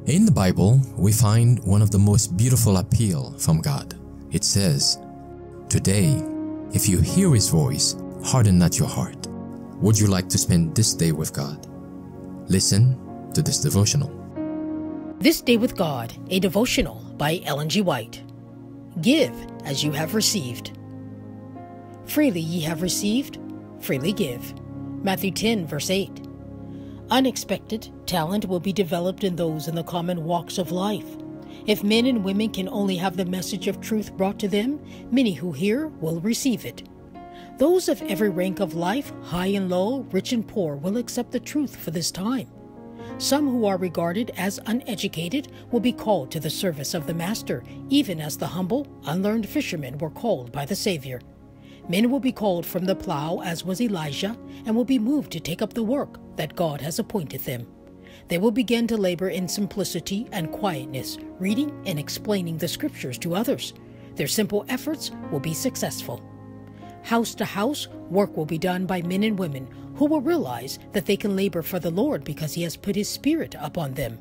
In the Bible, we find one of the most beautiful appeal from God. It says, "Today, if you hear His voice, harden not your heart." Would you like to spend this day with God? Listen to this devotional. This Day with God, a devotional by Ellen G. White. Give as you have received. Freely ye have received, freely give. Matthew 10, verse 8. Unexpected talent will be developed in those in the common walks of life. If men and women can only have the message of truth brought to them, many who hear will receive it. Those of every rank of life, high and low, rich and poor, will accept the truth for this time. Some who are regarded as uneducated will be called to the service of the Master, even as the humble, unlearned fishermen were called by the Savior. Men will be called from the plow, as was Elijah, and will be moved to take up the work that God has appointed them. They will begin to labor in simplicity and quietness, reading and explaining the Scriptures to others. Their simple efforts will be successful. House to house, work will be done by men and women who will realize that they can labor for the Lord because He has put His Spirit upon them.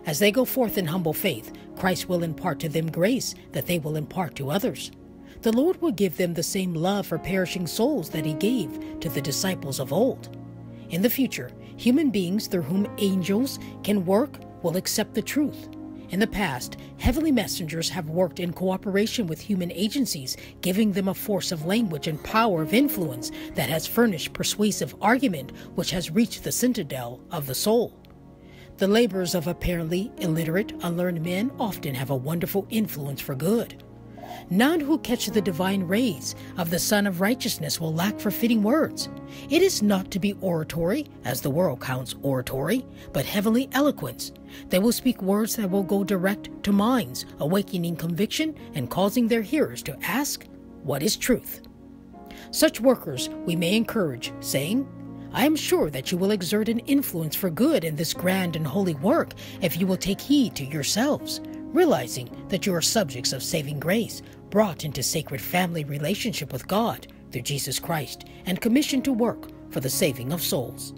As they go forth in humble faith, Christ will impart to them grace that they will impart to others. The Lord will give them the same love for perishing souls that He gave to the disciples of old. In the future, human beings through whom angels can work will accept the truth. In the past, heavenly messengers have worked in cooperation with human agencies, giving them a force of language and power of influence that has furnished persuasive argument which has reached the citadel of the soul. The labors of apparently illiterate, unlearned men often have a wonderful influence for good. None who catch the divine rays of the Sun of Righteousness will lack for fitting words. It is not to be oratory, as the world counts oratory, but heavenly eloquence. They will speak words that will go direct to minds, awakening conviction and causing their hearers to ask, "What is truth?" Such workers we may encourage, saying, "I am sure that you will exert an influence for good in this grand and holy work if you will take heed to yourselves, realizing that you are subjects of saving grace, brought into sacred family relationship with God through Jesus Christ, and commissioned to work for the saving of souls."